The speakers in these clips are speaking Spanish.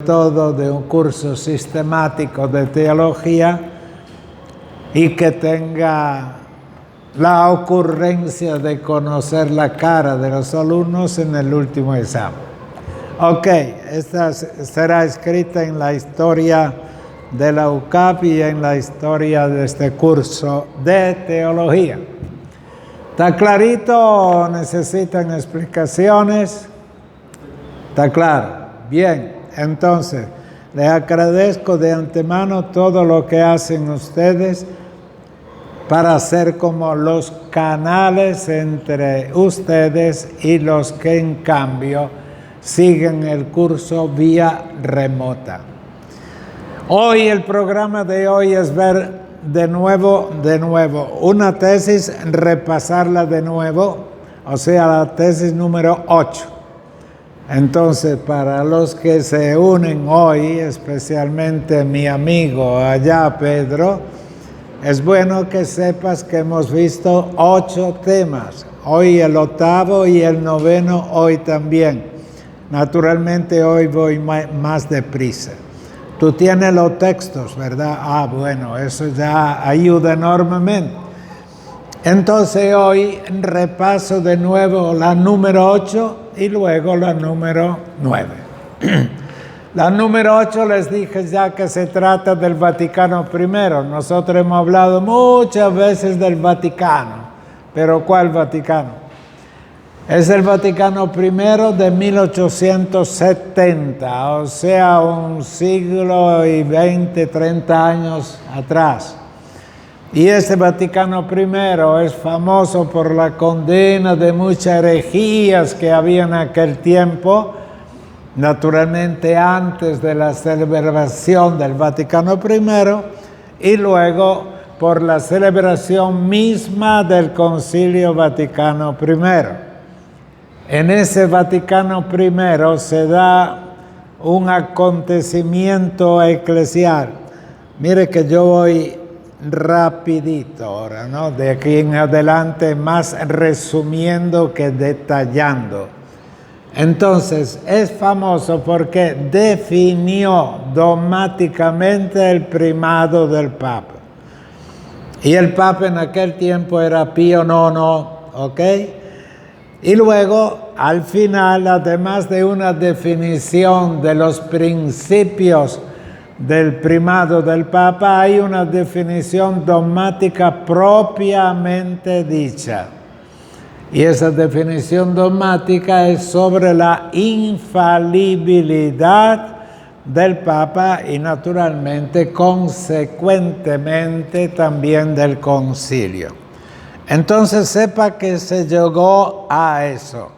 todo de un curso sistemático de teología y que tenga la ocurrencia de conocer la cara de los alumnos en el último examen. Ok, esta será escrita en la historia de la UCAP y en la historia de este curso de teología. ¿Está clarito o necesitan explicaciones? ¿Está claro? Bien, entonces les agradezco de antemano todo lo que hacen ustedes para ser como los canales entre ustedes y los que en cambio siguen el curso vía remota. Hoy el programa de hoy es ver de nuevo una tesis, repasarla de nuevo, o sea, la tesis número 8. Entonces, para los que se unen hoy, especialmente mi amigo allá, Pedro, es bueno que sepas que hemos visto 8 temas. Hoy el 8º y el 9º hoy también. Naturalmente hoy voy más deprisa. Tú tienes los textos, ¿verdad? Ah, bueno, eso ya ayuda enormemente. Entonces hoy repaso de nuevo la número 8 y luego la número 9. La número 8 les dije ya que se trata del Vaticano I. Nosotros hemos hablado muchas veces del Vaticano, pero ¿cuál Vaticano? Es el Vaticano I de 1870, o sea, un siglo y 20, 30 años atrás. Y ese Vaticano I es famoso por la condena de muchas herejías que había en aquel tiempo, naturalmente antes de la celebración del Vaticano I y luego por la celebración misma del Concilio Vaticano I. En ese Vaticano I se da un acontecimiento eclesial. Mire que yo voy rapidito ahora, ¿no? De aquí en adelante más resumiendo que detallando. Entonces, es famoso porque definió dogmáticamente el primado del Papa. Y el Papa en aquel tiempo era Pío IX, ¿ok? Y luego, al final, además de una definición de los principios del primado del Papa, hay una definición dogmática propiamente dicha. Y esa definición dogmática es sobre la infalibilidad del Papa y naturalmente, consecuentemente, también del concilio. Entonces sepa que se llegó a eso.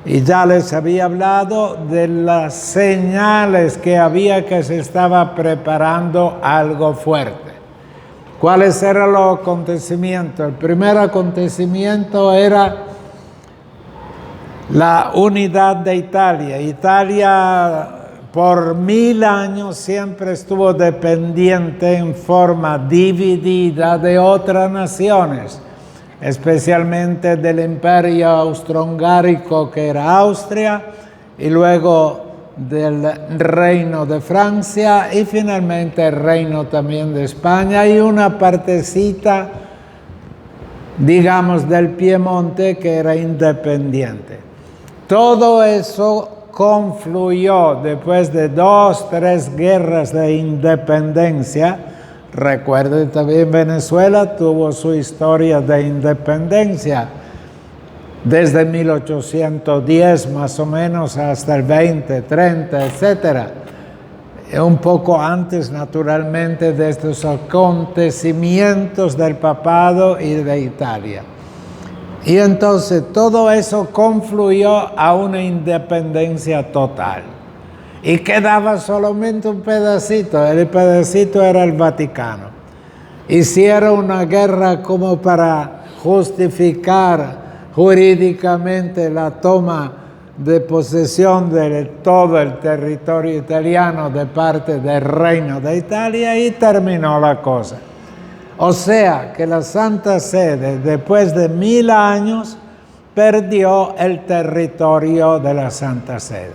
Y ya les había hablado de las señales que había que se estaba preparando algo fuerte. ¿Cuáles eran los acontecimientos? El primer acontecimiento era la unidad de Italia. Italia por 1000 años siempre estuvo dependiente en forma dividida de otras naciones, especialmente del Imperio Austrohúngaro, que era Austria, y luego del Reino de Francia y finalmente el Reino también de España y una partecita, digamos, del Piemonte que era independiente. Todo eso confluyó después de 2, 3 guerras de independencia. Recuerden también Venezuela tuvo su historia de independencia desde 1810 más o menos hasta el 20, 30, etc. Un poco antes, naturalmente, de estos acontecimientos del papado y de Italia. Y entonces todo eso confluyó a una independencia total. Y quedaba solamente un pedacito, el pedacito era el Vaticano. Hicieron una guerra como para justificar jurídicamente la toma de posesión de todo el territorio italiano de parte del Reino de Italia y terminó la cosa. O sea que la Santa Sede, después de 1000 años, perdió el territorio de la Santa Sede.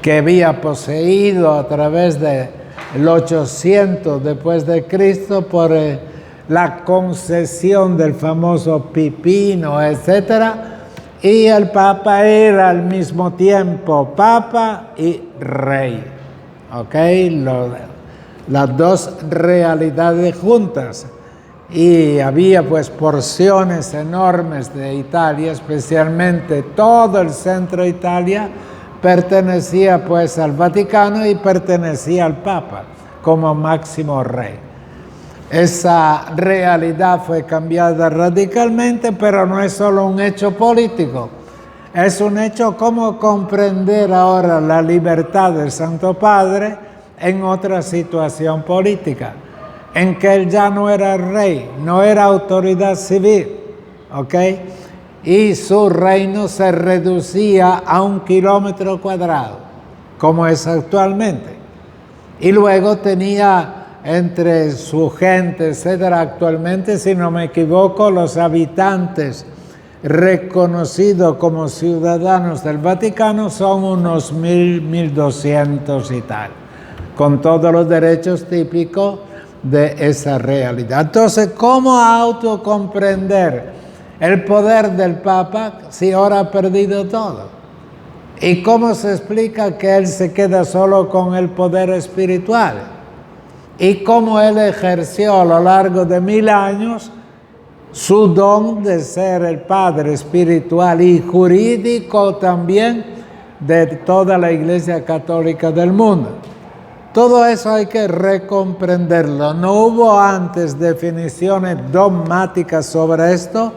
que había poseído a través del 800 después de Cristo por la concesión del famoso Pipino, etc. Y el Papa era al mismo tiempo Papa y Rey. ¿Ok? Las dos realidades juntas. Y había pues porciones enormes de Italia, especialmente todo el centro de Italia, pertenecía pues al Vaticano y pertenecía al Papa como máximo rey. Esa realidad fue cambiada radicalmente, pero no es solo un hecho político, es un hecho como comprender ahora la libertad del Santo Padre en otra situación política, en que él ya no era rey, no era autoridad civil, ¿ok? Y su reino se reducía a 1 kilómetro cuadrado, como es actualmente. Y luego tenía entre su gente, etcétera, actualmente, si no me equivoco, los habitantes reconocidos como ciudadanos del Vaticano son unos 1.200 y tal, con todos los derechos típicos de esa realidad. Entonces, ¿cómo autocomprender el poder del Papa si ahora ha perdido todo? ¿Y cómo se explica que él se queda solo con el poder espiritual? ¿Y cómo él ejerció a lo largo de 1000 años su don de ser el Padre espiritual y jurídico también de toda la Iglesia Católica del mundo? Todo eso hay que recomprenderlo. No hubo antes definiciones dogmáticas sobre esto,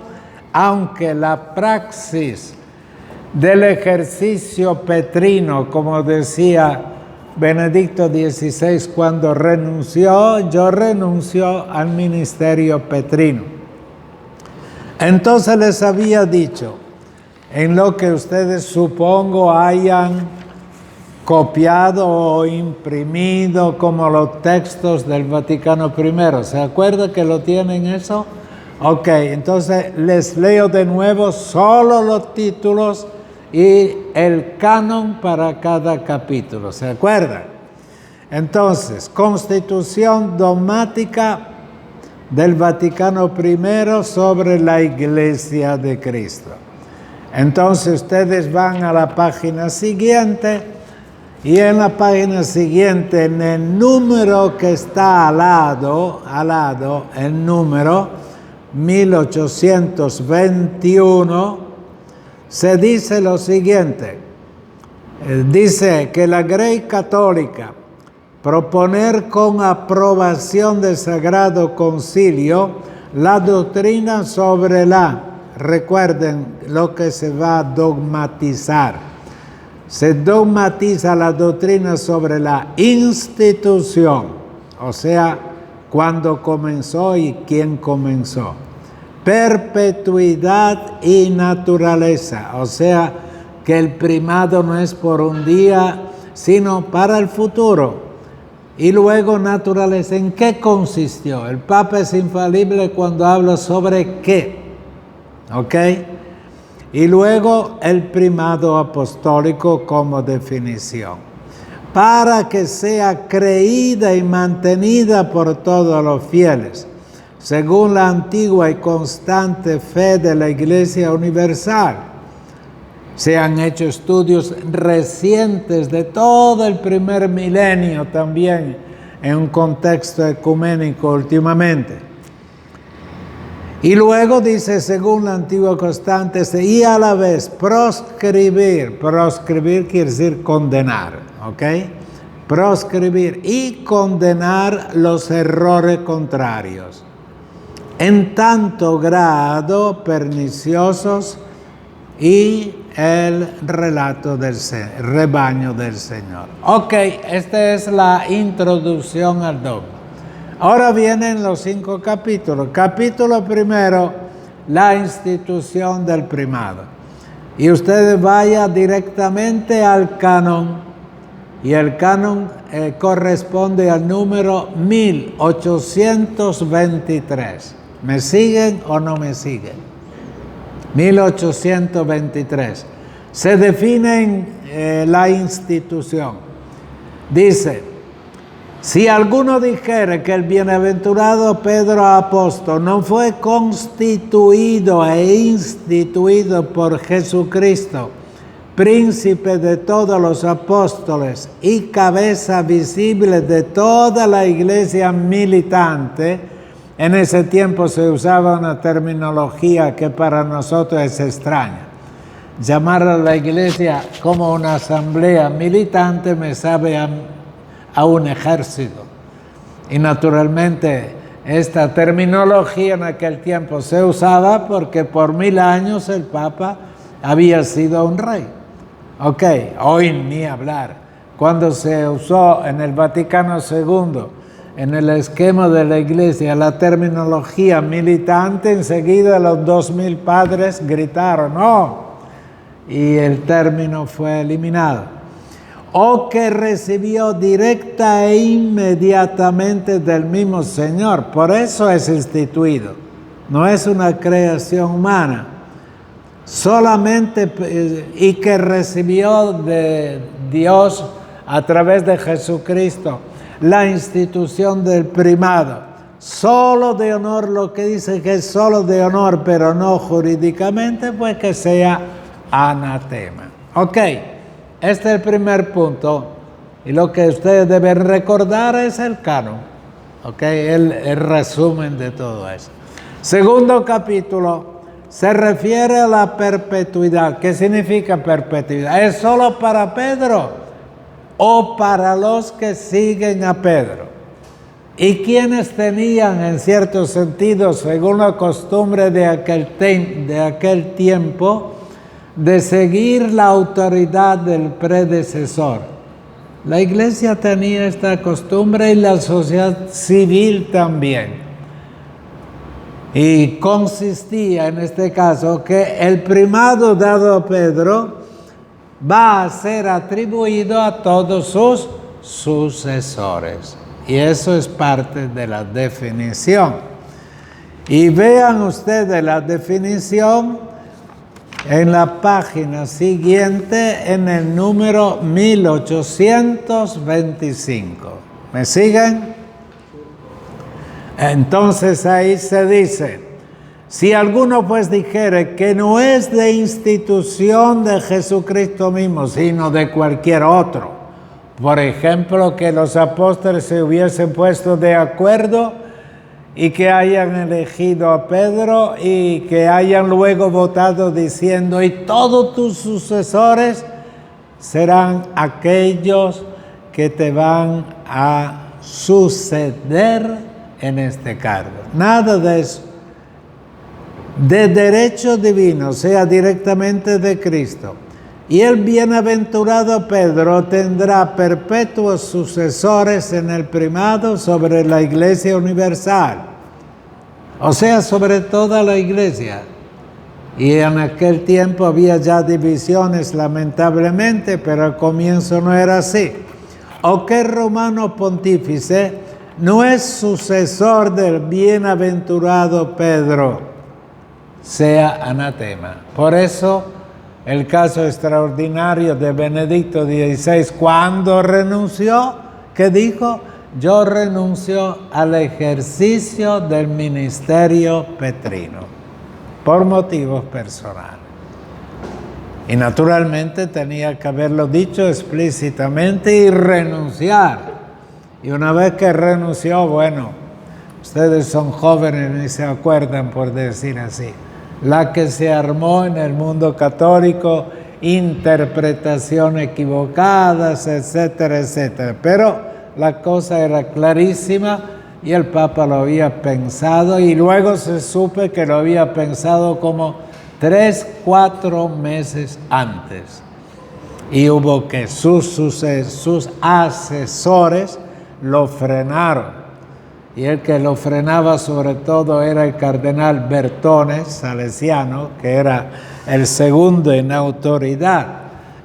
aunque la praxis del ejercicio petrino, como decía Benedicto XVI cuando renunció, yo renuncio al ministerio petrino. Entonces les había dicho, en lo que ustedes supongo hayan copiado o imprimido como los textos del Vaticano I. ¿Se acuerda que lo tienen eso? Ok, entonces les leo de nuevo solo los títulos y el canon para cada capítulo. ¿Se acuerdan? Entonces, Constitución dogmática del Vaticano I sobre la Iglesia de Cristo. Entonces ustedes van a la página siguiente. Y en la página siguiente, en el número que está al lado, el número 1821, se dice lo siguiente. Dice que la Grey Católica proponer con aprobación del Sagrado Concilio la doctrina sobre recuerden lo que se va a dogmatizar. Se dogmatiza la doctrina sobre la institución, o sea, cuándo comenzó y quién comenzó. Perpetuidad y naturaleza, o sea, que el primado no es por un día, sino para el futuro. Y luego naturaleza, ¿en qué consistió? El Papa es infalible cuando habla sobre qué, ¿ok? Y luego el primado apostólico como definición. Para que sea creída y mantenida por todos los fieles, según la antigua y constante fe de la Iglesia Universal. Se han hecho estudios recientes de todo el primer milenio también en un contexto ecuménico últimamente. Y luego dice, según la antigua constante, y a la vez proscribir quiere decir condenar, ¿ok? Proscribir y condenar los errores contrarios, en tanto grado perniciosos y el relato del rebaño del Señor. Ok, esta es la introducción al dogma. Ahora vienen los 5 capítulos. Capítulo primero, la institución del primado. Y ustedes vayan directamente al canon. Y el canon corresponde al número 1823. ¿Me siguen o no me siguen? 1823. se define la institución. Dice, si alguno dijere que el bienaventurado Pedro apóstol no fue constituido e instituido por Jesucristo, príncipe de todos los apóstoles y cabeza visible de toda la iglesia militante, en ese tiempo se usaba una terminología que para nosotros es extraña. Llamar a la iglesia como una asamblea militante me sabe a un ejército. Y naturalmente esta terminología en aquel tiempo se usaba porque por 1000 años el Papa había sido un rey. Ok, hoy ni hablar. Cuando se usó en el Vaticano II, en el esquema de la iglesia, la terminología militante, enseguida los 2000 padres gritaron, ¡no! Y el término fue eliminado. O que recibió directa e inmediatamente del mismo Señor. Por eso es instituido. No es una creación humana. Solamente, y que recibió de Dios a través de Jesucristo la institución del primado. Solo de honor, lo que dice que es solo de honor, pero no jurídicamente, pues que sea anatema. Ok, este es el primer punto, y lo que ustedes deben recordar es el canon, ok, el resumen de todo eso. Segundo capítulo se refiere a la perpetuidad. ¿Qué significa perpetuidad? ¿Es solo para Pedro o para los que siguen a Pedro? Y quienes tenían, en cierto sentido, según la costumbre de aquel tiempo, de seguir la autoridad del predecesor. La iglesia tenía esta costumbre y la sociedad civil también. Y consistía en este caso que el primado dado a Pedro va a ser atribuido a todos sus sucesores. Y eso es parte de la definición. Y vean ustedes la definición en la página siguiente, en el número 1825. ¿Me siguen? Entonces ahí se dice, si alguno pues dijere que no es de institución de Jesucristo mismo, sino de cualquier otro, por ejemplo, que los apóstoles se hubiesen puesto de acuerdo y que hayan elegido a Pedro y que hayan luego votado diciendo, y todos tus sucesores serán aquellos que te van a suceder en este cargo. Nada de eso. De derecho divino, sea directamente de Cristo. Y el bienaventurado Pedro tendrá perpetuos sucesores en el primado sobre la iglesia universal. O sea, sobre toda la iglesia. Y en aquel tiempo había ya divisiones, lamentablemente, pero al comienzo no era así. O que romano pontífice no es sucesor del bienaventurado Pedro, sea anatema. Por eso, el caso extraordinario de Benedicto XVI, cuando renunció, ¿qué dijo? Yo renuncio al ejercicio del ministerio petrino, por motivos personales. Y naturalmente tenía que haberlo dicho explícitamente y renunciar. Y una vez que renunció, bueno, ustedes son jóvenes y se acuerdan, por decir así, la que se armó en el mundo católico, interpretaciones equivocadas, etcétera, etcétera. Pero la cosa era clarísima y el Papa lo había pensado, y luego se supe que lo había pensado como 3-4 meses antes. Y hubo que sus asesores lo frenaron. Y el que lo frenaba sobre todo era el cardenal Bertone, salesiano, que era el segundo en autoridad,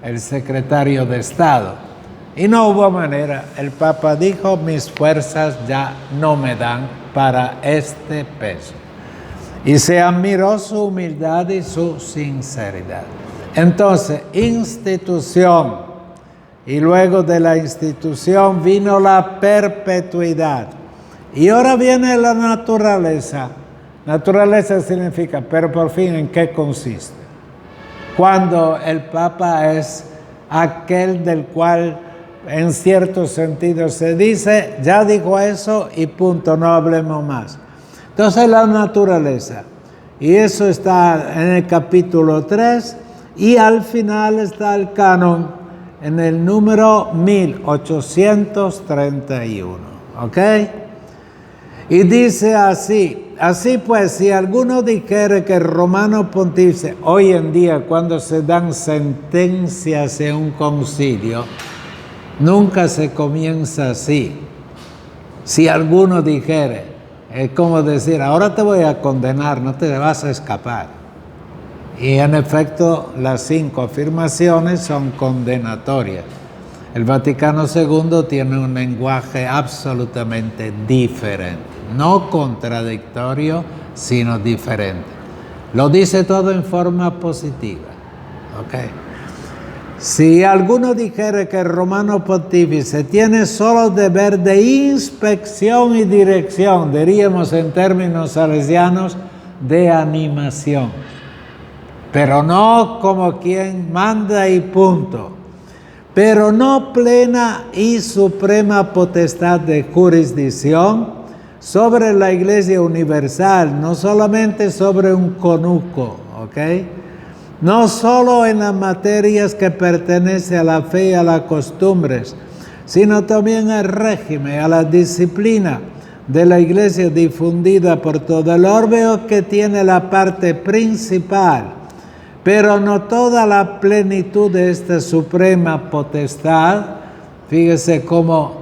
el secretario de Estado. Y no hubo manera. El Papa dijo, mis fuerzas ya no me dan para este peso. Y se admiró su humildad y su sinceridad. Entonces, institución. Y luego de la institución vino la perpetuidad. Y ahora viene la naturaleza. Naturaleza significa, pero por fin, ¿en qué consiste? Cuando el Papa es aquel del cual en cierto sentido se dice, ya dijo eso y punto, no hablemos más. Entonces la naturaleza, y eso está en el capítulo 3, y al final está el canon en el número 1831, ¿ok? Y dice así, así pues, si alguno dijere que el romano pontífice, hoy en día cuando se dan sentencias en un concilio, nunca se comienza así. Si alguno dijere, es como decir, ahora te voy a condenar, no te vas a escapar. Y en efecto, las 5 afirmaciones son condenatorias. El Vaticano II tiene un lenguaje absolutamente diferente, no contradictorio, sino diferente. Lo dice todo en forma positiva. ¿Okay? Si alguno dijere que el romano pontífice tiene solo deber de inspección y dirección, diríamos en términos salesianos, de animación, pero no como quien manda y punto, pero no plena y suprema potestad de jurisdicción sobre la Iglesia universal, no solamente sobre un conuco, ¿ok? No solo en las materias que pertenecen a la fe y a las costumbres, sino también al régimen, a la disciplina de la Iglesia difundida por todo el orbe, que tiene la parte principal, pero no toda la plenitud de esta suprema potestad. Fíjese cómo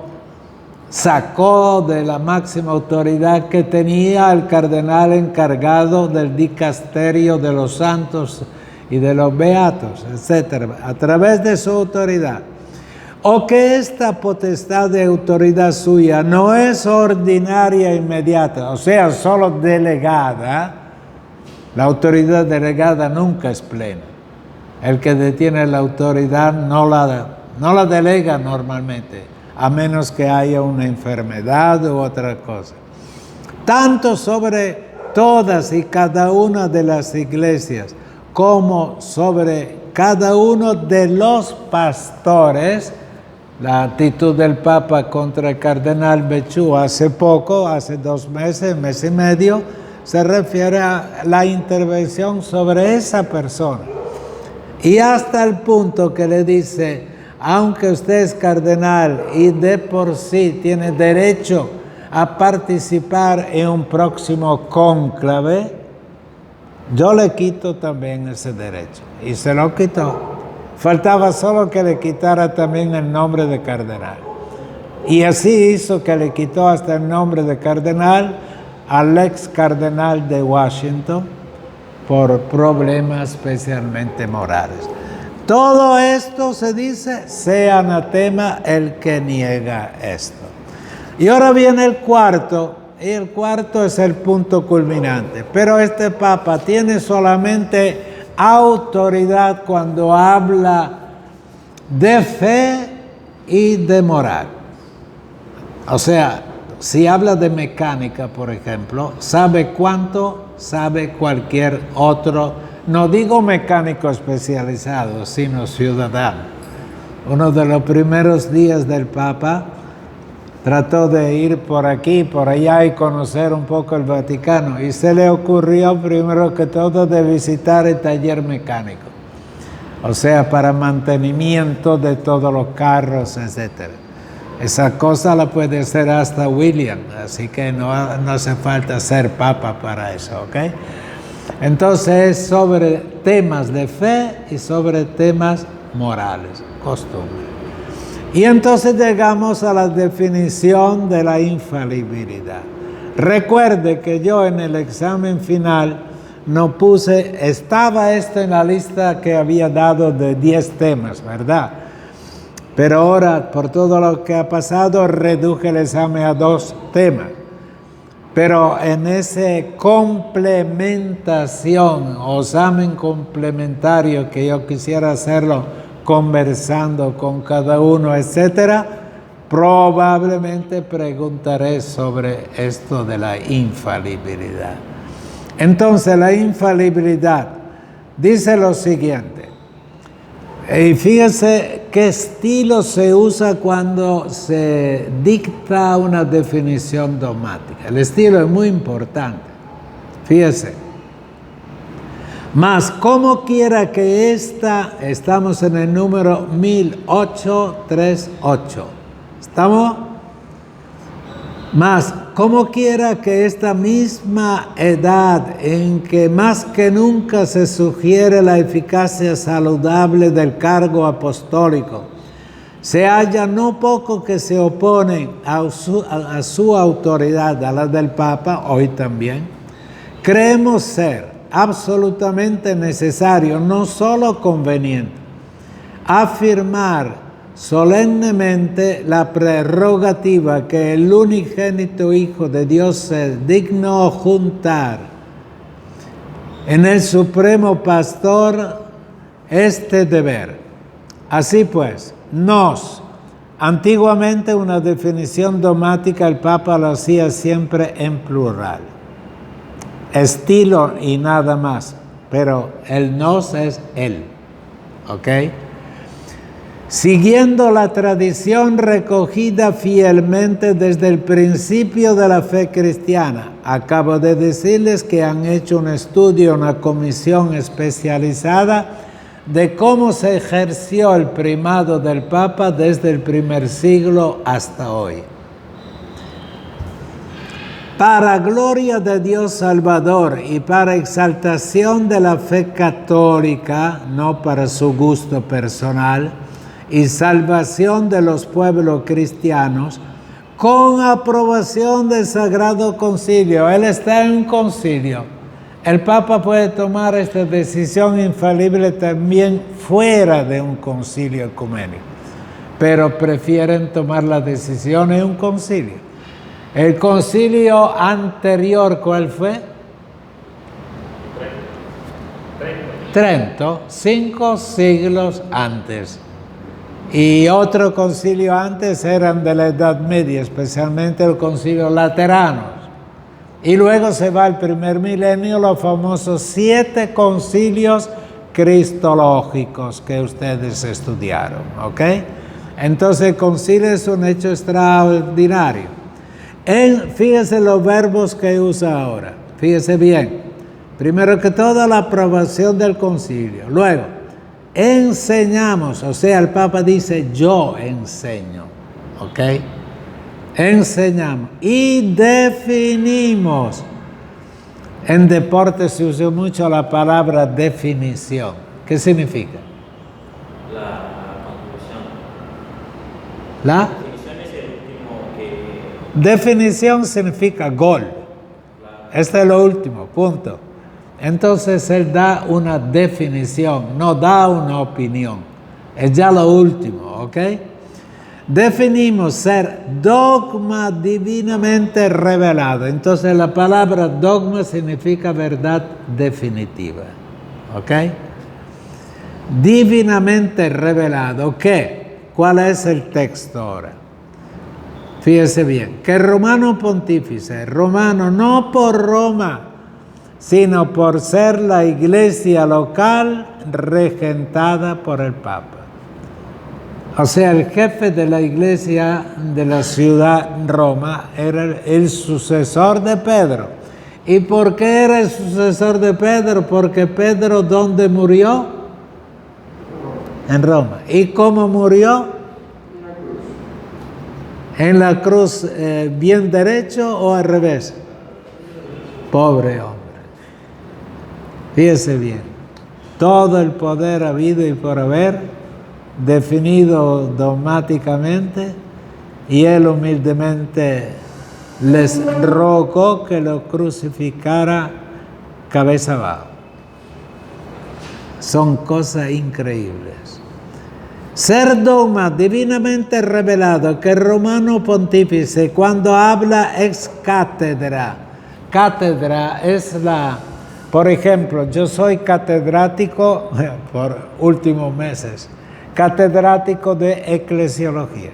sacó de la máxima autoridad que tenía el cardenal encargado del dicasterio de los santos y de los beatos, etc., a través de su autoridad. O que esta potestad de autoridad suya no es ordinaria e inmediata, o sea, solo delegada. La autoridad delegada nunca es plena. El que detiene la autoridad no la delega normalmente, a menos que haya una enfermedad u otra cosa. Tanto sobre todas y cada una de las iglesias, como sobre cada uno de los pastores. La actitud del Papa contra el cardenal Bechú hace poco, hace 2 meses, mes y medio, se refiere a la intervención sobre esa persona. Y hasta el punto que le dice, aunque usted es cardenal y de por sí tiene derecho a participar en un próximo cónclave, yo le quito también ese derecho. Y se lo quitó. Faltaba solo que le quitara también el nombre de cardenal. Y así hizo que le quitó hasta el nombre de cardenal al ex cardenal de Washington por problemas especialmente morales. Todo esto se dice, sea anatema el que niega esto. Y ahora viene el cuarto, y el cuarto es el punto culminante. Pero este Papa tiene solamente autoridad cuando habla de fe y de moral. O sea, si habla de mecánica, por ejemplo, sabe cuánto sabe cualquier otro, no digo mecánico especializado, sino ciudadano. Uno de los primeros días del Papa trató de ir por aquí, por allá y conocer un poco el Vaticano, y se le ocurrió primero que todo de visitar el taller mecánico, o sea, para mantenimiento de todos los carros, etc. Esa cosa la puede hacer hasta William, así que no hace falta ser Papa para eso, ¿ok? Entonces es sobre temas de fe y sobre temas morales, costumbres. Y entonces llegamos a la definición de la infalibilidad. Recuerde que yo en el examen final no puse, estaba esto en la lista que había dado de 10 temas, ¿verdad? Pero ahora, por todo lo que ha pasado, reduje el examen a 2 temas. Pero en esa complementación o examen complementario que yo quisiera hacerlo conversando con cada uno, etcétera, probablemente preguntaré sobre esto de la infalibilidad. Entonces, la infalibilidad dice lo siguiente. Y fíjese qué estilo se usa cuando se dicta una definición dogmática. El estilo es muy importante. Fíjese. Mas como quiera que estamos en el número 1838. ¿Estamos? Mas como quiera que esta misma edad en que más que nunca se sugiere la eficacia saludable del cargo apostólico, se halla no poco que se oponen a su autoridad, a la del Papa, hoy también, creemos ser absolutamente necesario, no solo conveniente, afirmar solemnemente la prerrogativa que el unigénito Hijo de Dios se dignó juntar en el Supremo Pastor este deber. Así pues, antiguamente una definición dogmática el Papa lo hacía siempre en plural, estilo y nada más, pero el nos es él, ¿ok? Siguiendo la tradición recogida fielmente desde el principio de la fe cristiana. Acabo de decirles que han hecho un estudio, una comisión especializada de cómo se ejerció el primado del Papa desde el primer siglo hasta hoy. Para gloria de Dios Salvador y para exaltación de la fe católica, no para su gusto personal, y salvación de los pueblos cristianos, con aprobación del Sagrado Concilio. Él está en un concilio. El Papa puede tomar esta decisión infalible también fuera de un concilio ecuménico, pero prefieren tomar la decisión en un concilio. El concilio anterior, ¿cuál fue? Trento, 5 siglos antes. Y otro concilio antes eran de la Edad Media, especialmente el concilio Lateranos. Y luego se va al primer milenio, los famosos 7 concilios cristológicos que ustedes estudiaron, ¿ok? Entonces el concilio es un hecho extraordinario. Fíjese los verbos que usa ahora, fíjese bien. Primero que todo, la aprobación del concilio. Luego, enseñamos, o sea, el Papa dice, yo enseño, ¿ok? Enseñamos y definimos. En deporte se usa mucho la palabra definición. ¿Qué significa? La conclusión. ¿La? Definición es el último que... Definición significa gol. Este es lo último, punto. Entonces él da una definición, no da una opinión. Es ya lo último, ¿ok? Definimos ser dogma divinamente revelado. Entonces la palabra dogma significa verdad definitiva, ¿ok? Divinamente revelado, ¿qué? ¿Cuál es el texto ahora? Fíjese bien, que Romano Pontífice, romano no por Roma, sino por ser la iglesia local regentada por el Papa. O sea, el jefe de la iglesia de la ciudad Roma era el sucesor de Pedro. ¿Y por qué era el sucesor de Pedro? Porque Pedro, ¿dónde murió? En Roma. ¿Y cómo murió? En la cruz, bien derecho o al revés. Pobre hombre. Fíjese bien, todo el poder habido y por haber, definido dogmáticamente, y él humildemente les rogó que lo crucificara cabeza abajo. Son cosas increíbles. Ser dogma divinamente revelado, que el Romano Pontífice, cuando habla ex cátedra, cátedra es por ejemplo, yo soy catedrático, por últimos meses, catedrático de eclesiología.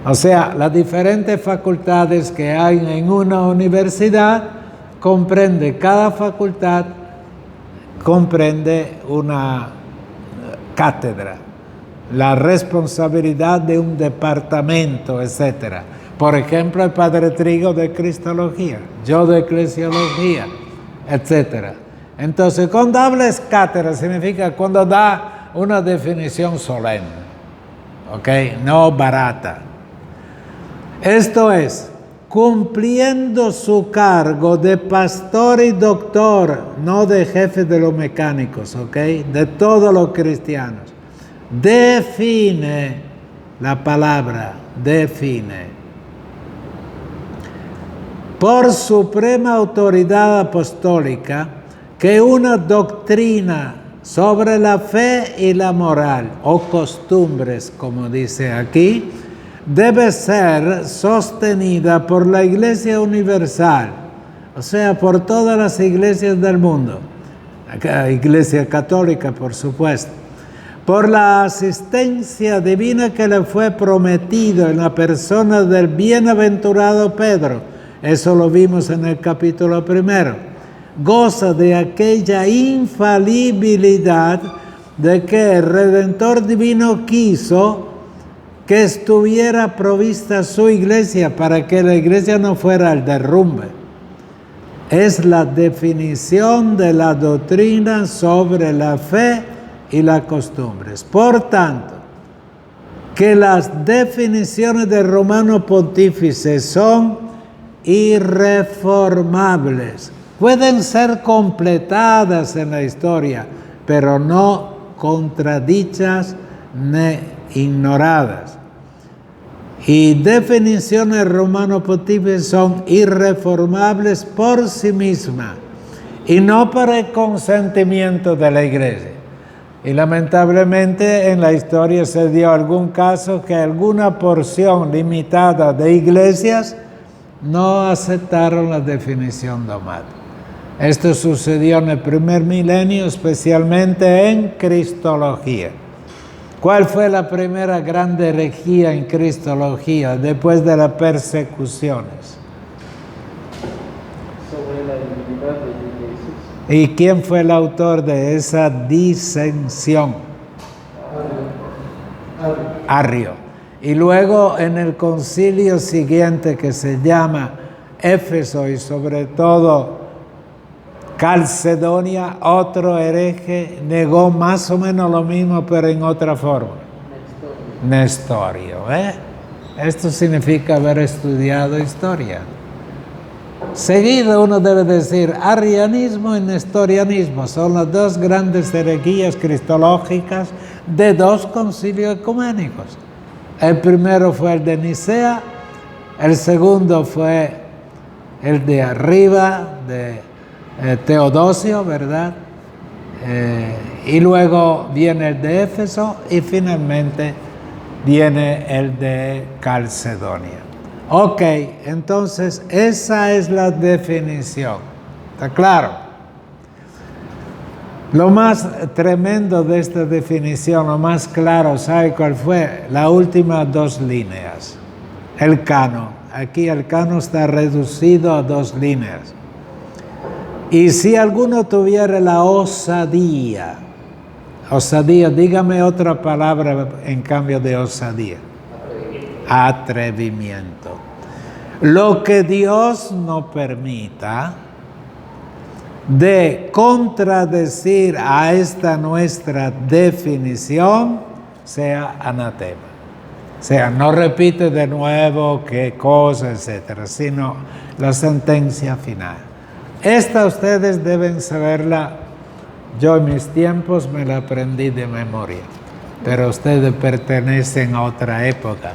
O sea, las diferentes facultades que hay en una universidad, cada facultad comprende una cátedra, la responsabilidad de un departamento, etc. Por ejemplo, el Padre Trigo de Cristología, yo de Eclesiología, etc. Entonces, cuando hablas cátedra, significa cuando da una definición solemne, ¿ok? No barata. Esto es, cumpliendo su cargo de pastor y doctor, no de jefe de los mecánicos, ¿ok? De todos los cristianos. Define la palabra, define. Por suprema autoridad apostólica, que una doctrina sobre la fe y la moral, o costumbres, como dice aquí, debe ser sostenida por la Iglesia Universal, o sea, por todas las iglesias del mundo, la Iglesia Católica, por supuesto, por la asistencia divina que le fue prometido en la persona del bienaventurado Pedro. Eso lo vimos en el capítulo 1. Goza de aquella infalibilidad de que el Redentor divino quiso que estuviera provista su iglesia para que la iglesia no fuera al derrumbe. Es la definición de la doctrina sobre la fe y las costumbres. Por tanto, que las definiciones del Romano Pontífice son irreformables. Pueden ser completadas en la historia, pero no contradichas ni ignoradas. Y definiciones romano pontífices son irreformables por sí mismas y no por el consentimiento de la iglesia. Y lamentablemente en la historia se dio algún caso que alguna porción limitada de iglesias no aceptaron la definición dogmática. Esto sucedió en el primer milenio, especialmente en Cristología. ¿Cuál fue la primera gran herejía en Cristología después de las persecuciones? Sobre la divinidad de Jesús. ¿Y quién fue el autor de esa disensión? Arrio. Y luego en el concilio siguiente, que se llama Éfeso, y sobre todo Calcedonia, otro hereje negó más o menos lo mismo, pero en otra forma. Nestorio. Esto significa haber estudiado historia. Seguido uno debe decir, arrianismo y nestorianismo son las dos grandes herejías cristológicas de dos concilios ecuménicos. El primero fue el de Nicea, el segundo fue el de arriba, de Teodosio, ¿verdad? Y luego viene el de Éfeso y finalmente viene el de Calcedonia. Ok, entonces esa es la definición. ¿Está claro? Lo más tremendo de esta definición, lo más claro, ¿sabe cuál fue? Las últimas dos líneas. El cano. Aquí el cano está reducido a dos líneas. Y si alguno tuviera la osadía, dígame otra palabra en cambio de osadía. Atrevimiento. Lo que Dios no permita de contradecir a esta nuestra definición sea anatema. O sea, no repite de nuevo qué cosa, etcétera, sino la sentencia final. Esta ustedes deben saberla. Yo en mis tiempos me la aprendí de memoria, pero ustedes pertenecen a otra época.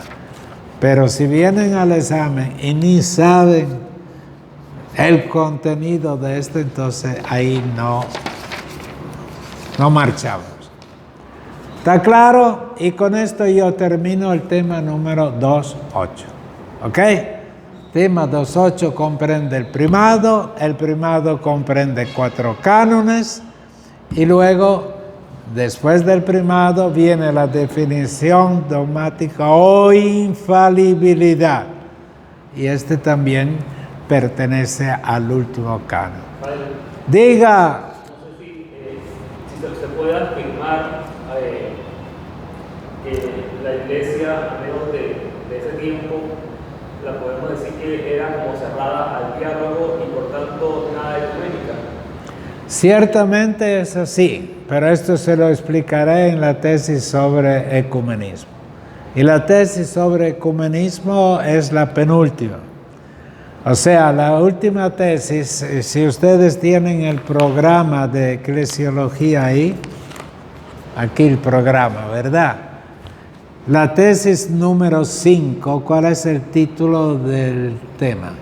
Pero si vienen al examen y ni saben el contenido de esto, entonces ahí no marchamos. ¿Está claro? Y con esto yo termino el tema número 2.8. ¿Ok? tema 2.8 comprende el primado comprende 4 cánones, y luego, después del primado, viene la definición dogmática o infalibilidad, y este también pertenece al último canon. Diga. No sé si se puede afirmar que la iglesia, a menos de ese tiempo, la podemos decir que era como cerrada al diálogo y por tanto nada ecuménica. Ciertamente es así, pero esto se lo explicaré en la tesis sobre ecumenismo. Y la tesis sobre ecumenismo es la penúltima. O sea, la última tesis, si ustedes tienen el programa de eclesiología ahí, aquí el programa, ¿verdad? La tesis número 5, ¿cuál es el título del tema?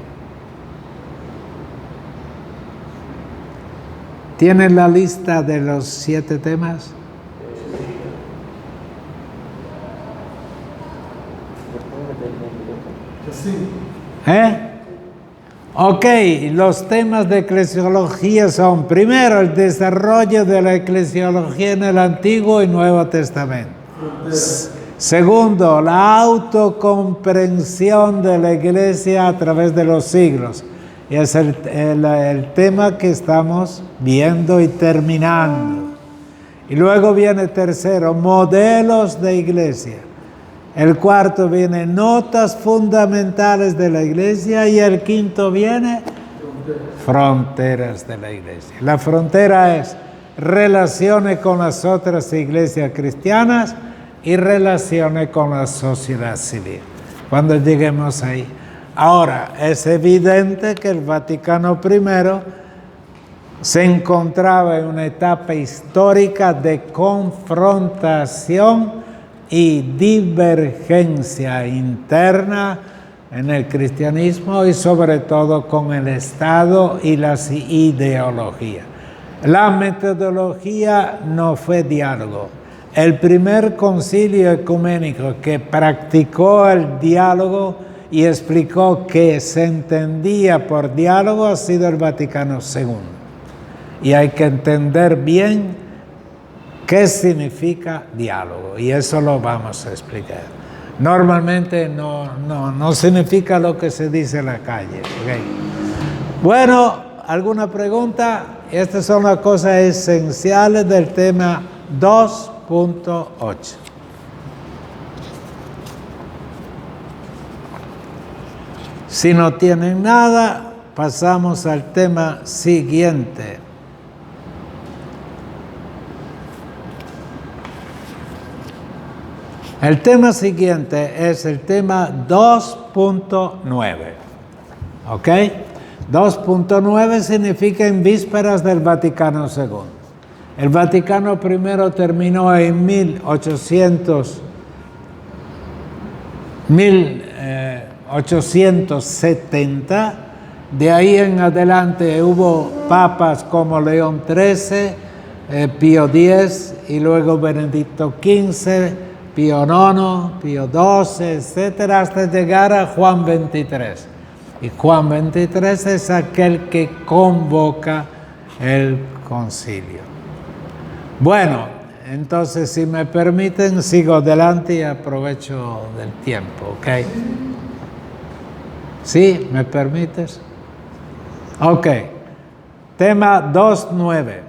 ¿Tienen la lista de los 7 temas? Ok, los temas de eclesiología son, primero, el desarrollo de la eclesiología en el Antiguo y Nuevo Testamento. Segundo, la autocomprensión de la iglesia a través de los siglos. Y es el tema que estamos viendo y terminando. Y luego viene tercero, modelos de iglesia. El cuarto viene notas fundamentales de la iglesia, y el quinto viene fronteras de la iglesia. La frontera es relaciones con las otras iglesias cristianas y relaciones con la sociedad civil. Cuando lleguemos ahí. Ahora, es evidente que el Vaticano I se encontraba en una etapa histórica de confrontación y divergencia interna en el cristianismo y sobre todo con el Estado y las ideologías. La metodología no fue diálogo. El primer concilio ecuménico que practicó el diálogo y explicó que se entendía por diálogo ha sido el Vaticano II. Y hay que entender bien qué significa diálogo, y eso lo vamos a explicar. Normalmente no significa lo que se dice en la calle. ¿Okay? Bueno, ¿alguna pregunta? Estas son las cosas esenciales del tema 2.8. Si no tienen nada, pasamos al tema siguiente. El tema siguiente es el tema 2.9. ¿Ok? 2.9 significa en vísperas del Vaticano II. El Vaticano I terminó en 1870. De ahí en adelante hubo papas como León XIII, Pío X y luego Benedicto XV, Pío IX, Pío XII, etcétera, hasta llegar a Juan XXIII. Y Juan XXIII es aquel que convoca el concilio. Bueno, entonces, si me permiten, sigo adelante y aprovecho del tiempo, ¿ok? ¿Sí? ¿Me permites? Ok. Tema 2.9.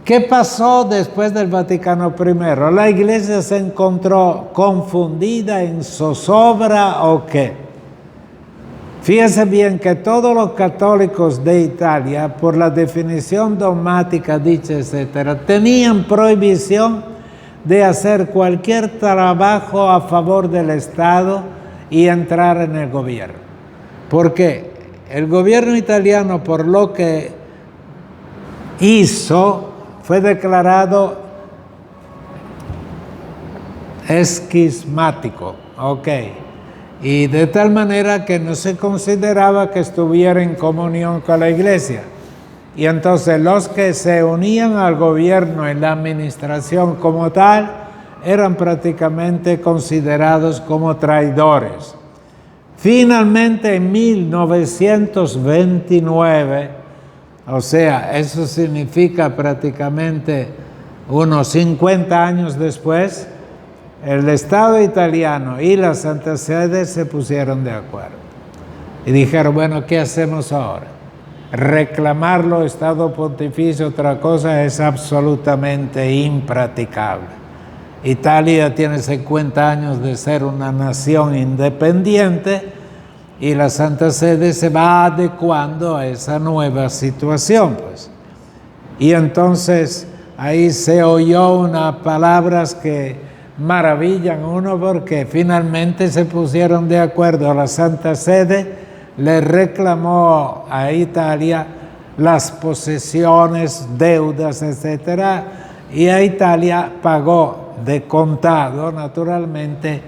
¿Qué pasó después del Vaticano I? ¿La iglesia se encontró confundida, en zozobra o qué? Fíjense bien que todos los católicos de Italia, por la definición dogmática dicha, etcétera, tenían prohibición de hacer cualquier trabajo a favor del Estado y entrar en el gobierno. ¿Por qué? El gobierno italiano, por lo que hizo, fue declarado esquismático, ¿ok? Y de tal manera que no se consideraba que estuviera en comunión con la iglesia. Y entonces los que se unían al gobierno en la administración como tal, eran prácticamente considerados como traidores. Finalmente en 1929, o sea, eso significa prácticamente unos 50 años después, el Estado italiano y la Santa Sede se pusieron de acuerdo. Y dijeron, bueno, ¿qué hacemos ahora? Reclamarlo Estado Pontificio, otra cosa, es absolutamente impracticable. Italia tiene 50 años de ser una nación independiente y la Santa Sede se va adecuando a esa nueva situación, pues. Y entonces ahí se oyó unas palabras que maravillan uno porque finalmente se pusieron de acuerdo. La Santa Sede le reclamó a Italia las posesiones, deudas, etc. Y a Italia pagó de contado, naturalmente,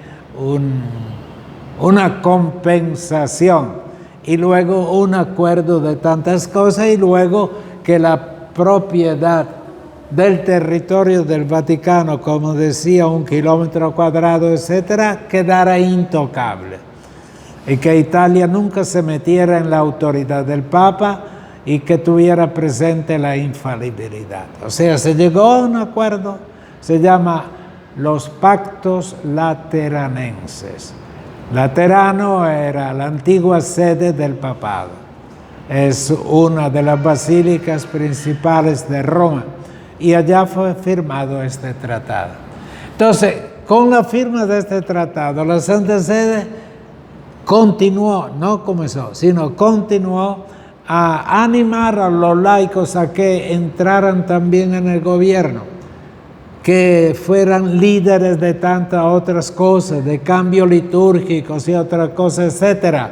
una compensación. Y luego un acuerdo de tantas cosas y luego que la propiedad del territorio del Vaticano, como decía, 1 kilómetro cuadrado, etc., quedara intocable. Y que Italia nunca se metiera en la autoridad del Papa y que tuviera presente la infalibilidad. O sea, se llegó a un acuerdo, se llama los Pactos Lateranenses. Laterano era la antigua sede del papado. Es una de las basílicas principales de Roma y allá fue firmado este tratado. Entonces, con la firma de este tratado, la Santa Sede continuó, no comenzó, sino continuó a animar a los laicos a que entraran también en el gobierno, que fueran líderes de tantas otras cosas, de cambios litúrgicos y otras cosas, etc.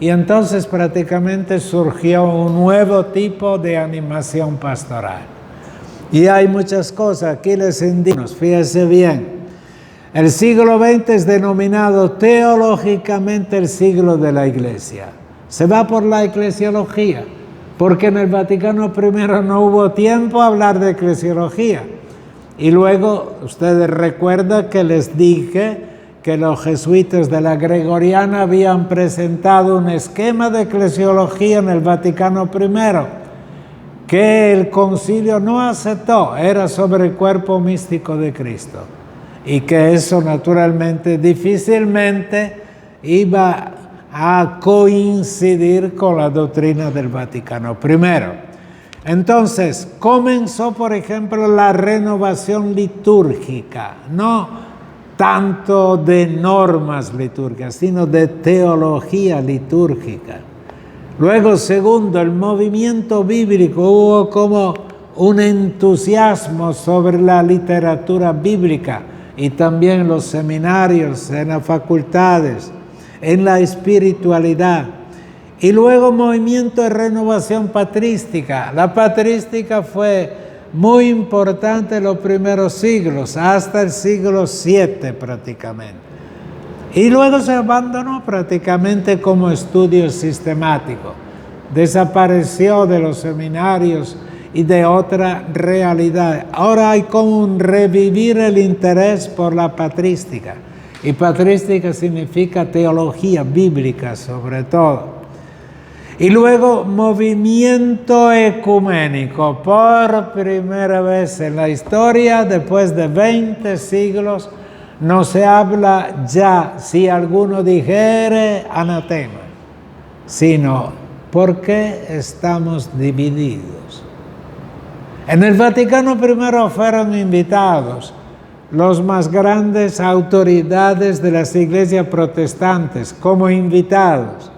Y entonces prácticamente surgió un nuevo tipo de animación pastoral. Y hay muchas cosas, aquí les indico, fíjense bien. El siglo XX es denominado teológicamente el siglo de la Iglesia. Se va por la eclesiología, porque en el Vaticano I no hubo tiempo a hablar de eclesiología. Y luego, ustedes recuerdan que les dije que los jesuitas de la Gregoriana habían presentado un esquema de eclesiología en el Vaticano I, que el concilio no aceptó, era sobre el cuerpo místico de Cristo. Y que eso naturalmente difícilmente iba a coincidir con la doctrina del Vaticano I. Entonces, comenzó, por ejemplo, la renovación litúrgica, no tanto de normas litúrgicas, sino de teología litúrgica. Luego, segundo, el movimiento bíblico, hubo como un entusiasmo sobre la literatura bíblica, y también en los seminarios, en las facultades, en la espiritualidad. Y luego movimiento de renovación patrística. La patrística fue muy importante en los primeros siglos, hasta el siglo VII prácticamente. Y luego se abandonó prácticamente como estudio sistemático. Desapareció de los seminarios y de otra realidad. Ahora hay como un revivir el interés por la patrística. Y patrística significa teología bíblica sobre todo. Y luego movimiento ecuménico. Por primera vez en la historia, después de 20 siglos, no se habla ya, si alguno dijere, anatema, sino ¿por qué estamos divididos? En el Vaticano I fueron invitados los más grandes autoridades de las iglesias protestantes como invitados.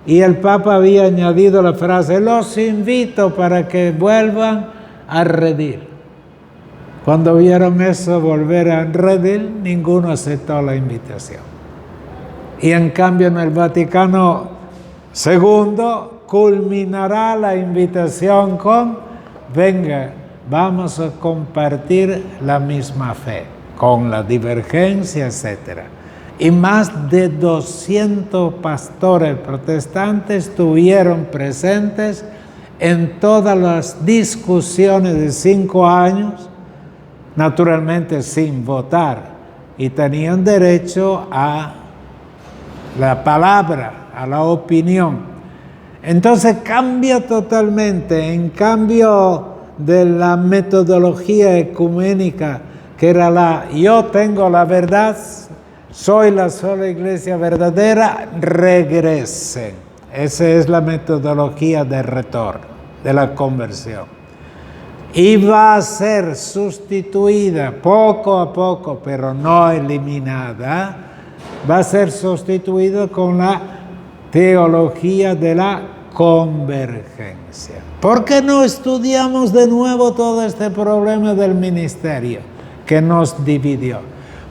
Y el Papa había añadido la frase, los invito para que vuelvan a redil. Cuando vieron eso, volver a redil, ninguno aceptó la invitación. Y en cambio en el Vaticano II culminará la invitación con, venga, vamos a compartir la misma fe, con la divergencia, etc. Y más de 200 pastores protestantes estuvieron presentes en todas las discusiones de 5 años, naturalmente sin votar, y tenían derecho a la palabra, a la opinión. Entonces cambia totalmente. En cambio de la metodología ecuménica, que era yo tengo la verdad, soy la sola iglesia verdadera, regresen. Esa es la metodología de retorno, de la conversión. Y va a ser sustituida poco a poco, pero no eliminada, va a ser sustituida con la teología de la convergencia. ¿Por qué no estudiamos de nuevo todo este problema del ministerio que nos dividió?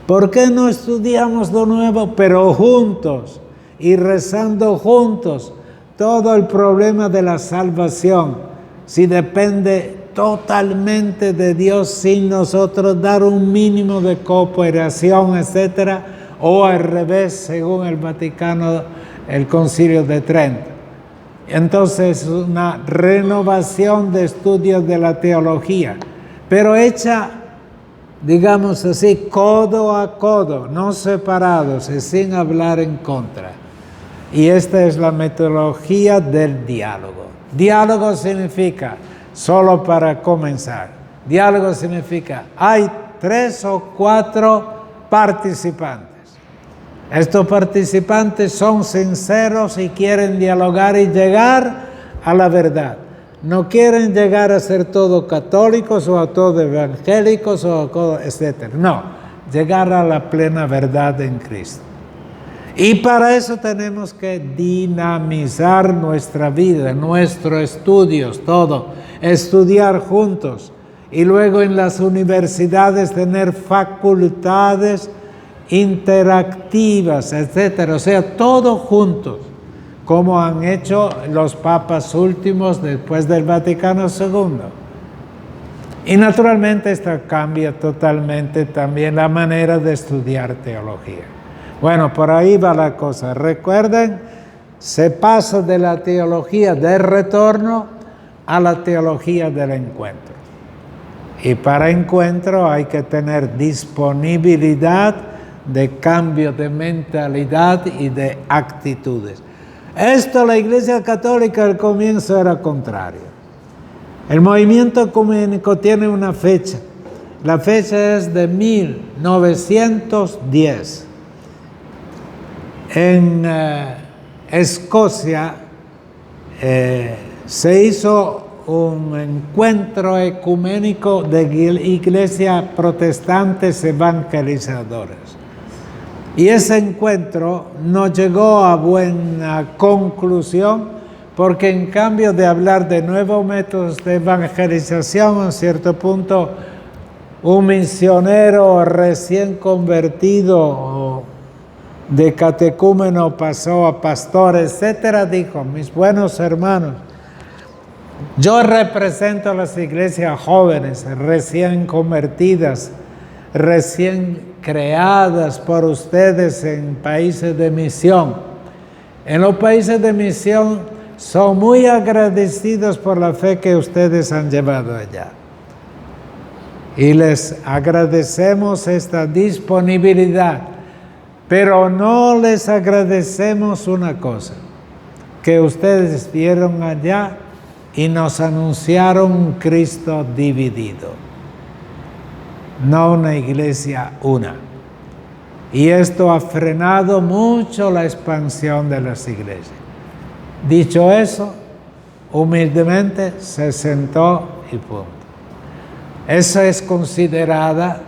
¿Por qué no estudiamos de nuevo, pero juntos y rezando juntos, todo el problema de la salvación? Si depende totalmente de Dios, sin nosotros dar un mínimo de cooperación, etcétera, o al revés, según el Vaticano, el Concilio de Trento. Entonces, una renovación de estudios de la teología, pero hecha, digamos así, codo a codo, no separados y sin hablar en contra. Y esta es la metodología del diálogo. Diálogo significa, solo para comenzar, diálogo significa, hay 3 o 4 participantes. Estos participantes son sinceros y quieren dialogar y llegar a la verdad. No quieren llegar a ser todos católicos o a todos evangélicos o a todos, etc. No, llegar a la plena verdad en Cristo. Y para eso tenemos que dinamizar nuestra vida, nuestros estudios, todo. Estudiar juntos. Y luego en las universidades tener facultades interactivas, etcétera, o sea, todos juntos, como han hecho los papas últimos después del Vaticano II. Y naturalmente esto cambia totalmente también la manera de estudiar teología. Bueno, por ahí va la cosa. Recuerden, se pasa de la teología del retorno a la teología del encuentro. Y para encuentro hay que tener disponibilidad de cambio de mentalidad y de actitudes. Esto la Iglesia Católica al comienzo era contrario. El movimiento ecuménico tiene una fecha. La fecha es de 1910. En Escocia se hizo un encuentro ecuménico de iglesias protestantes evangelizadoras. Y ese encuentro no llegó a buena conclusión, porque en cambio de hablar de nuevos métodos de evangelización, a un cierto punto, un misionero recién convertido de catecúmeno pasó a pastor, etcétera, dijo: mis buenos hermanos, yo represento a las iglesias jóvenes, recién convertidas, recién creadas por ustedes en países de misión. En los países de misión son muy agradecidos por la fe que ustedes han llevado allá. Y les agradecemos esta disponibilidad, pero no les agradecemos una cosa, que ustedes vieron allá y nos anunciaron un Cristo dividido, no una iglesia una. Y esto ha frenado mucho la expansión de las iglesias. Dicho eso, humildemente se sentó y punto. Esa es considerada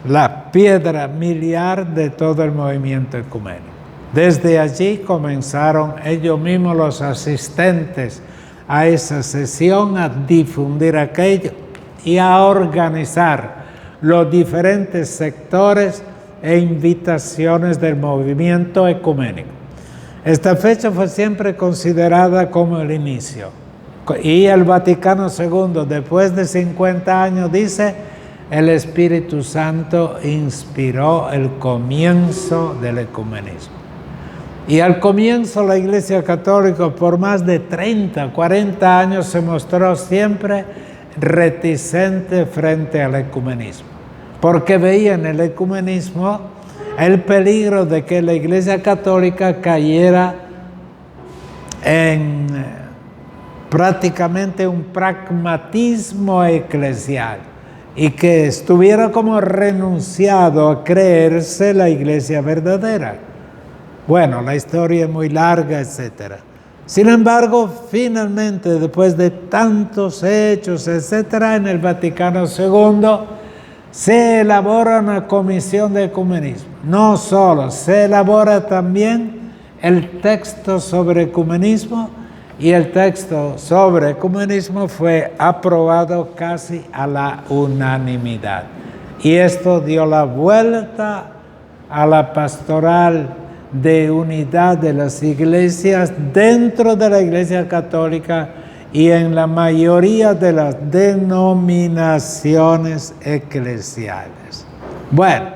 la piedra miliar de todo el movimiento ecuménico. Desde allí comenzaron ellos mismos, los asistentes a esa sesión, a difundir aquello y a organizar los diferentes sectores e invitaciones del movimiento ecuménico. Esta fecha fue siempre considerada como el inicio. Y el Vaticano II, después de 50 años, dice: el Espíritu Santo inspiró el comienzo del ecumenismo. Y al comienzo la Iglesia Católica por más de 30, 40 años se mostró siempre reticente frente al ecumenismo, porque veía en el ecumenismo el peligro de que la Iglesia Católica cayera en prácticamente un pragmatismo eclesial y que estuviera como renunciado a creerse la Iglesia verdadera. Bueno, la historia es muy larga, etc. Sin embargo, finalmente, después de tantos hechos, etc., en el Vaticano II se elabora una comisión de ecumenismo. No solo, se elabora también el texto sobre ecumenismo, y el texto sobre ecumenismo fue aprobado casi a la unanimidad. Y esto dio la vuelta a la pastoral de unidad de las iglesias dentro de la Iglesia Católica y en la mayoría de las denominaciones eclesiales. Bueno,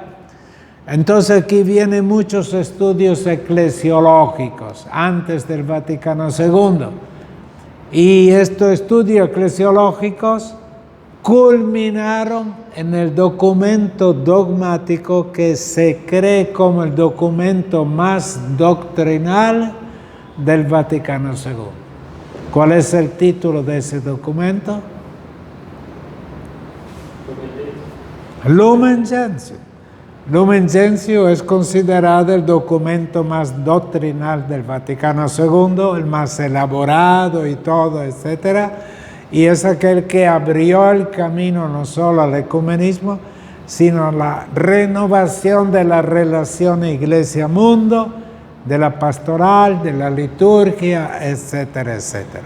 entonces aquí vienen muchos estudios eclesiológicos antes del Vaticano II. Y estos estudios eclesiológicos culminaron en el documento dogmático que se cree como el documento más doctrinal del Vaticano II. ¿Cuál es el título de ese documento? Lumen Gentium. Lumen Gentium es considerado el documento más doctrinal del Vaticano II, el más elaborado y todo, etc. Y es aquel que abrió el camino no solo al ecumenismo, sino a la renovación de la relación iglesia-mundo, de la pastoral, de la liturgia, etcétera, etcétera.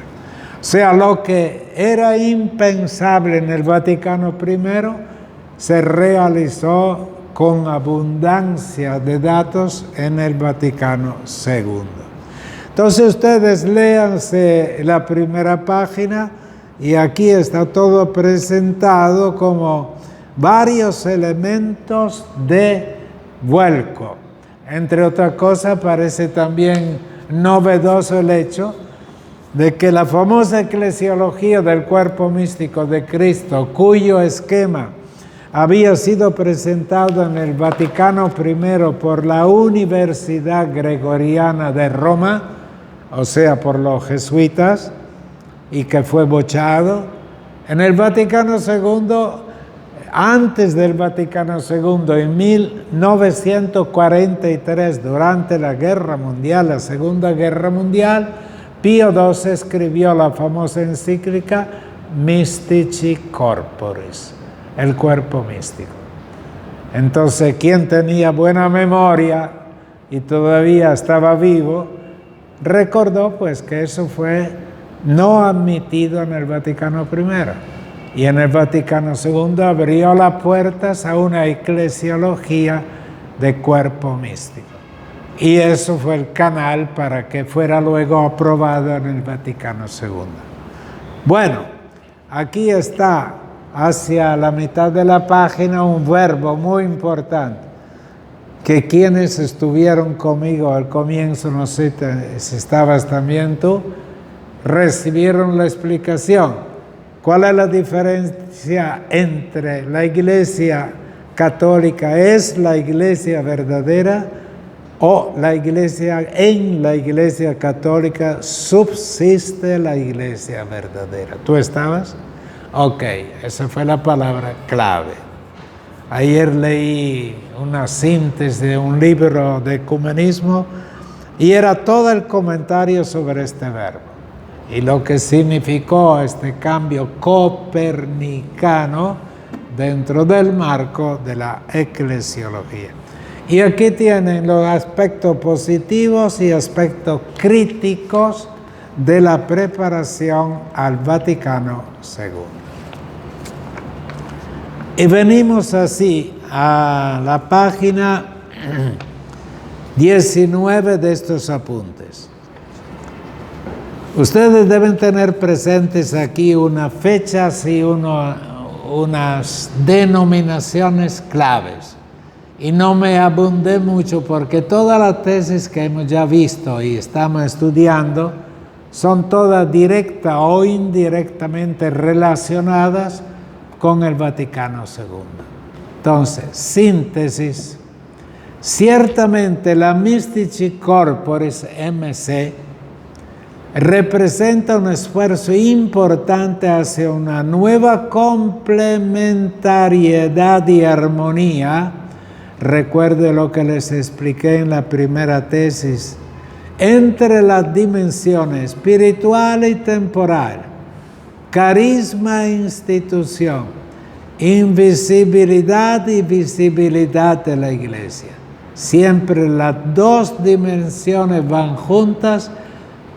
O sea, lo que era impensable en el Vaticano I se realizó con abundancia de datos en el Vaticano II. Entonces ustedes léanse la primera página y aquí está todo presentado como varios elementos de vuelco. Entre otras cosas, parece también novedoso el hecho de que la famosa eclesiología del cuerpo místico de Cristo, cuyo esquema había sido presentado en el Vaticano I por la Universidad Gregoriana de Roma, o sea, por los jesuitas, y que fue bochado. En el Vaticano II, antes del Vaticano II, en 1943, durante la Guerra Mundial, la Segunda Guerra Mundial, Pío XII escribió la famosa encíclica Mystici Corporis, el cuerpo místico. Entonces, quien tenía buena memoria y todavía estaba vivo, recordó pues que eso fue no admitido en el Vaticano I. Y en el Vaticano II abrió las puertas a una eclesiología de cuerpo místico. Y eso fue el canal para que fuera luego aprobado en el Vaticano II. Bueno, aquí está, hacia la mitad de la página, un verbo muy importante, que quienes estuvieron conmigo al comienzo, no sé si estabas también tú, recibieron la explicación. ¿Cuál es la diferencia entre la Iglesia Católica es la Iglesia verdadera o la Iglesia, en la Iglesia Católica subsiste la Iglesia verdadera? ¿Tú estabas? Ok, esa fue la palabra clave. Ayer leí una síntesis de un libro de ecumenismo y era todo el comentario sobre este verbo y lo que significó este cambio copernicano dentro del marco de la eclesiología. Y aquí tienen los aspectos positivos y aspectos críticos de la preparación al Vaticano II. Y venimos así a la página 19 de estos apuntes. Ustedes deben tener presentes aquí unas fechas y unas denominaciones claves. Y no me abundé mucho porque todas las tesis que hemos ya visto y estamos estudiando son todas directa o indirectamente relacionadas con el Vaticano II. Entonces, síntesis. Ciertamente la Mystici Corporis MC representa un esfuerzo importante hacia una nueva complementariedad y armonía. Recuerde lo que les expliqué en la primera tesis, entre las dimensiones espiritual y temporal, carisma e institución, invisibilidad y visibilidad de la Iglesia. Siempre las dos dimensiones van juntas,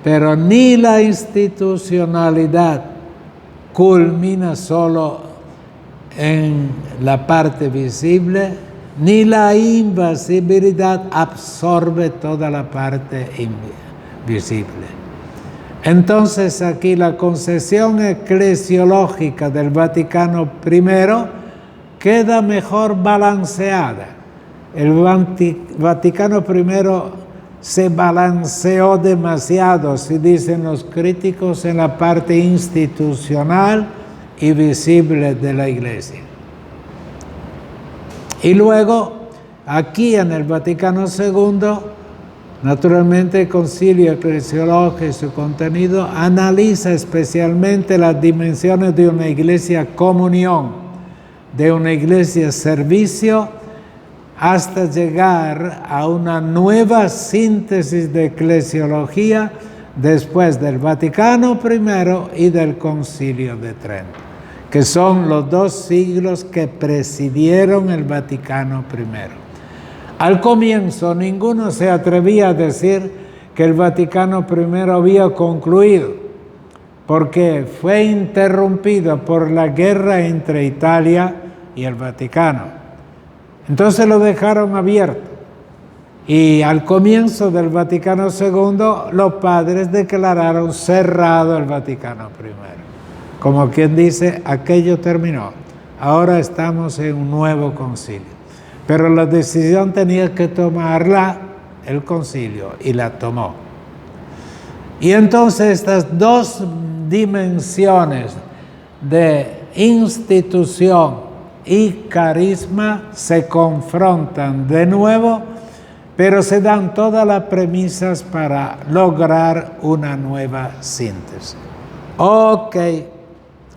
pero ni la institucionalidad culmina solo en la parte visible, ni la invisibilidad absorbe toda la parte invisible. Entonces aquí la concesión eclesiológica del Vaticano I queda mejor balanceada. El Vaticano I se balanceó demasiado, si dicen los críticos, en la parte institucional y visible de la Iglesia. Y luego, aquí en el Vaticano II, naturalmente el Concilio Eclesiológico y su contenido analiza especialmente las dimensiones de una iglesia comunión, de una iglesia servicio, hasta llegar a una nueva síntesis de eclesiología después del Vaticano I y del Concilio de Trento, que son los dos siglos que presidieron el Vaticano I. Al comienzo ninguno se atrevía a decir que el Vaticano I había concluido, porque fue interrumpido por la guerra entre Italia y el Vaticano. Entonces lo dejaron abierto. Y al comienzo del Vaticano II, los padres declararon cerrado el Vaticano I. Como quien dice, aquello terminó. Ahora estamos en un nuevo concilio. Pero la decisión tenía que tomarla el concilio y la tomó. Y entonces estas dos dimensiones de institución y carisma se confrontan de nuevo, pero se dan todas las premisas para lograr una nueva síntesis. Ok,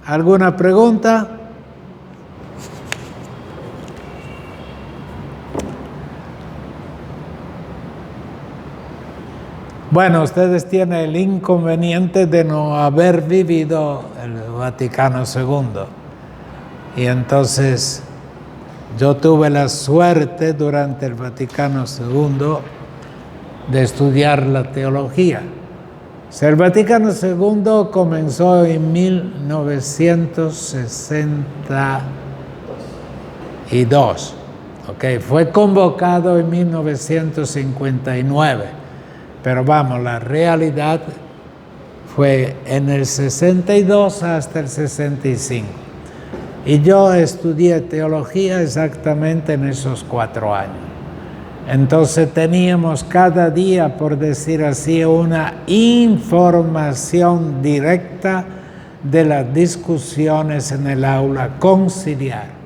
¿alguna pregunta? Bueno, ustedes tienen el inconveniente de no haber vivido el Vaticano II. Y entonces yo tuve la suerte durante el Vaticano II de estudiar la teología. O sea, el Vaticano II comenzó en 1962. Okay, fue convocado en 1959. Pero vamos, la realidad fue en el 62 hasta el 65. Y yo estudié teología exactamente en esos 4 años. Entonces teníamos cada día, por decir así, una información directa de las discusiones en el aula conciliar.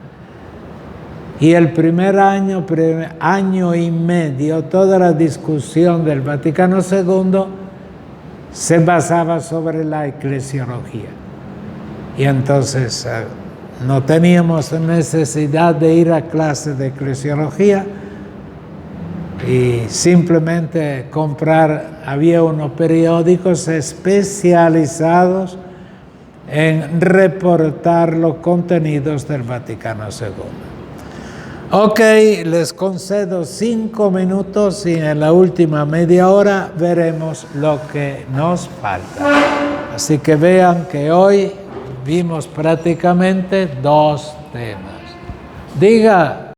Y el primer año y medio, toda la discusión del Vaticano II se basaba sobre la eclesiología. Y entonces no teníamos necesidad de ir a clases de eclesiología y simplemente había unos periódicos especializados en reportar los contenidos del Vaticano II. Ok, les concedo 5 minutos y en la última media hora veremos lo que nos falta. Así que vean que hoy vimos prácticamente 2 temas. Diga.